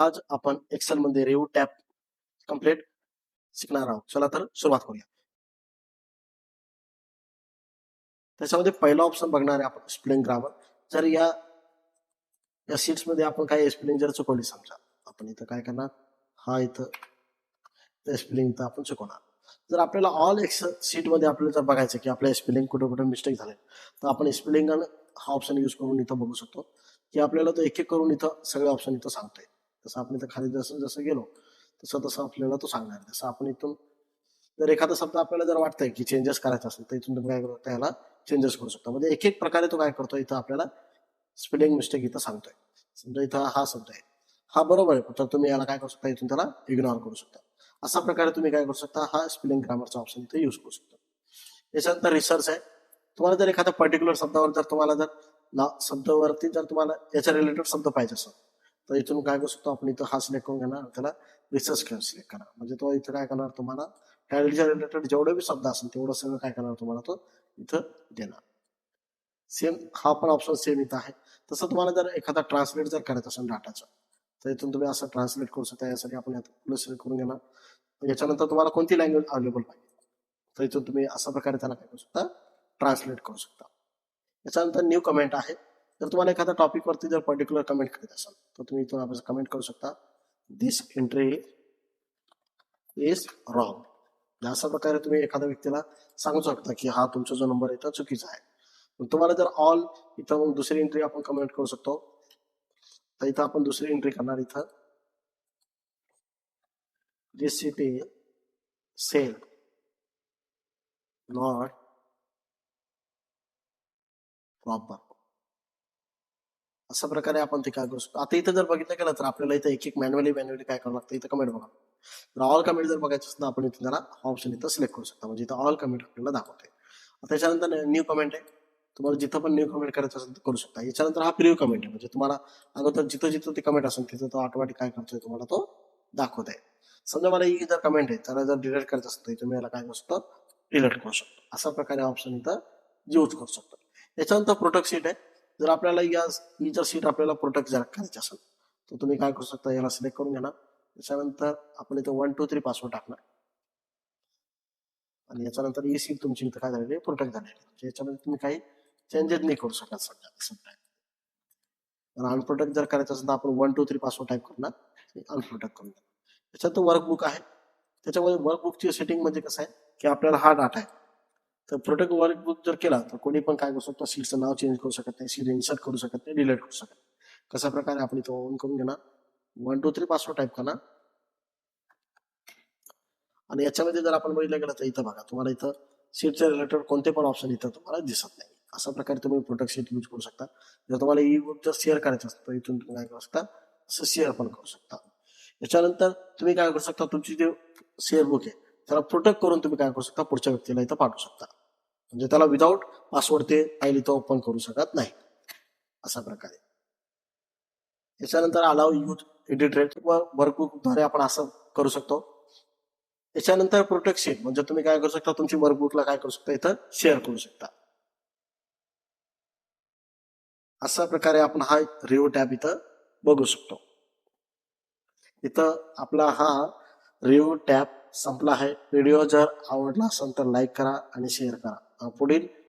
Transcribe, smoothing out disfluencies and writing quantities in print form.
आज आपण एक्सेल मध्ये रिव्ह्यू टॅब कम्प्लीट शिकणार आहोत. चला तर सुरुवात करूया. त्याच्यामध्ये पहिला ऑप्शन बघणार आहे आपण स्पेलिंग ग्रामर. जर या शीट्स मध्ये आपण काही स्पेलिंग जर चुकवली समजा, आपण इथं काय करणार, हा इथं स्पेलिंग इथं आपण चुकवणार. जर आपल्याला ऑल एक्सेल शीट मध्ये आपल्याला जर बघायचं की आपल्या स्पेलिंग कुठे कुठे मिस्टेक झाले, तर आपण स्पेलिंग हा ऑप्शन यूज करून इथं बघू शकतो की आपल्याला तो एक एक करून इथं सगळे ऑप्शन इथं सांगतोय. तसं आपण इथं खाली जसं जसं गेलो तसं तसं आपल्याला तो सांगणार. जसं आपण इथून जर एखादा शब्द आपल्याला जर वाटतंय की चेंजेस करायचा असेल तर इथून तुम्ही काय करू शकता, याला चेंजेस करू शकता. म्हणजे एक एक प्रकारे तो काय करतो, इथं आपल्याला स्पेलिंग मिस्टेक इथं सांगतोय. समजा इथं हा शब्द आहे, हा बरोबर आहे, तर तुम्ही याला काय करू शकता, इथून त्याला इग्नोर करू शकता. अशा प्रकारे तुम्ही काय करू शकता, हा स्पेलिंग ग्रामरचा ऑप्शन इथे यूज करू शकता. याच्यानंतर रिसर्च आहे. तुम्हाला जर एखाद्या पर्टिक्युलर शब्दावर जर तुम्हाला जर शब्दावरती जर तुम्हाला याच्या रिलेटेड शब्द पाहिजे असेल, तर इथून काय करू शकतो आपण, इथं हा सिलेक्ट करून घेणार, त्याला रिसर्च सिलेक्ट करा. म्हणजे तो इथं काय करणार, तुम्हाला त्याच्या रिलेटेड जेवढे बी शब्द असेल तेवढं सगळं काय करणार तुम्हाला तो इथं देणार. सेम हा पण ऑप्शन सेम इथं आहे. तसं तुम्हाला जर एखादा ट्रान्सलेट जर करायचं असेल डाटाचं, तर इथून तुम्ही असं ट्रान्सलेट करू शकता. यासाठी आपण सिलेक्ट करून घेणार. याच्यानंतर तुम्हाला कोणती लँग्वेज अवेलेबल पाहिजे, तर इथून तुम्ही अशा प्रकारे त्याला काय करू शकता, ट्रान्सलेट करू शकता. याच्यानंतर न्यू कमेंट आहे. जर तुम्हाला एखाद्या टॉपिक वरती जर पर्टिक्युलर कमेंट करायचं असेल, तर तुम्ही इथून आपण कमेंट करू शकता, दिस एंट्री इज रॉंग. अशा प्रकारे तुम्ही एखाद्या व्यक्तीला सांगू शकता की हा तुमचा जो नंबर आहे तो चुकीचा आहे. तुम्हाला जर ऑल इथं मग दुसरी एंट्री आपण कमेंट करू शकतो. तर इथं आपण दुसरी एंट्री करणार. इथं दिस सिटी सेल नॉट प्रॉपर. अशा प्रकारे आपण ते काय करू शकतो. आता इथं जर बघितलं गेलं तर आपल्याला इथं एक एक मॅन्युअली काय करावं लागतं, इथं कमेंट बघा. तर ऑल कमेंट जर बघायचं असेल तर आपण इथं त्याला ऑप्शन इथं सिलेक्ट करू शकता. म्हणजे इथं ऑल कमेंट आपल्याला दाखवते. त्याच्यानंतर न्यू कमेंट आहे. तुम्हाला जिथं पण न्यू कमेंट करायचं असेल तर करू शकता. याच्यानंतर हा प्रिव्ह्यू कमेंट आहे. म्हणजे तुम्हाला अगोदर जिथं जिथं ते कमेंट असेल तिथं तो ऑटोमॅटिक काय करतोय, तुम्हाला तो दाखवत आहे. समजा मला ही जर कमेंट आहे, त्याला जर डिलीट करायचं असतं, तुम्ही याला काय करू शकतो, डिलीट करू शकतो. अशा प्रकारे ऑप्शन इथं यूज करू शकतो. याच्यानंतर प्रोटेक्ट शीट आहे. जर आपल्याला ही जर शीट आपल्याला प्रोटेक्ट जर करायची असेल, तर तुम्ही काय करू शकता, याला सिलेक्ट करून घेणार. त्याच्यानंतर आपण इथं 1 2 3 पासवर्ड टाकणार. आणि याच्यानंतर ही शीट तुमची इथं काय झालेली, प्रोटेक्ट झालेली. म्हणजे याच्यामध्ये तुम्ही काही चेंजेस नाही करू शकत सध्या. अनप्रोटेक्ट जर करायचं असेल तर आपण 1 2 3 पासवर्ड टाईप करणार, अनप्रोटेक्ट करून देणार. त्याच्यात वर्कबुक आहे. त्याच्यामध्ये वर्कबुकची सेटिंग म्हणजे कसं आहे की आपल्याला हा डाटा आहे, तर प्रोटेक्ट वर्कबुक जर केला तर कोणी पण काय करू शकतो, सीटचं नाव चेंज करू शकत नाही, सीट इन्सर्ट करू शकत नाही, डिलीट करू शकत नाही. कशा प्रकारे आपण इथं ऑन करून घेणार, 1 2 3 पासवर्ड टाईप करणार. आणि याच्यामध्ये जर आपण बघितलं गेलं तर इथं बघा, तुम्हाला इथं सीटच्या रिलेटेड कोणते पण ऑप्शन इथं तुम्हाला दिसत नाही. अशा प्रकारे तुम्ही प्रोटेक्ट शीट यूज करू शकता. जर तुम्हाला ई बुक जर शेअर करायचं असतं तर इथून तुम्ही काय करू शकता, असं शेअर पण करू शकता. याच्यानंतर तुम्ही काय करू शकता, तुमची जे शेअर बुक आहे त्याला प्रोटेक्ट करून तुम्ही काय करू शकता, पुढच्या व्यक्तीला इथं पाठवू शकता. म्हणजे त्याला विदाऊट पासवर्ड ते फाईल इथं ओपन करू शकत नाही. अशा प्रकारे. याच्यानंतर अलाव यूज एडिट रेट व वर्कबुकद्वारे आपण असं करू शकतो. त्याच्यानंतर प्रोटेक्ट शीट म्हणजे तुम्ही काय करू शकता, तुमची वर्कबुकला काय करू शकता, इथं शेअर करू शकता. अशा प्रकारे आपण हा रिव्ह्यू टॅब इथं बघू शकतो. इथं आपला हा रिव्ह्यू टॅब संपला आहे. व्हिडिओ जर आवडला असेल तर लाईक करा आणि शेअर करा. पुढील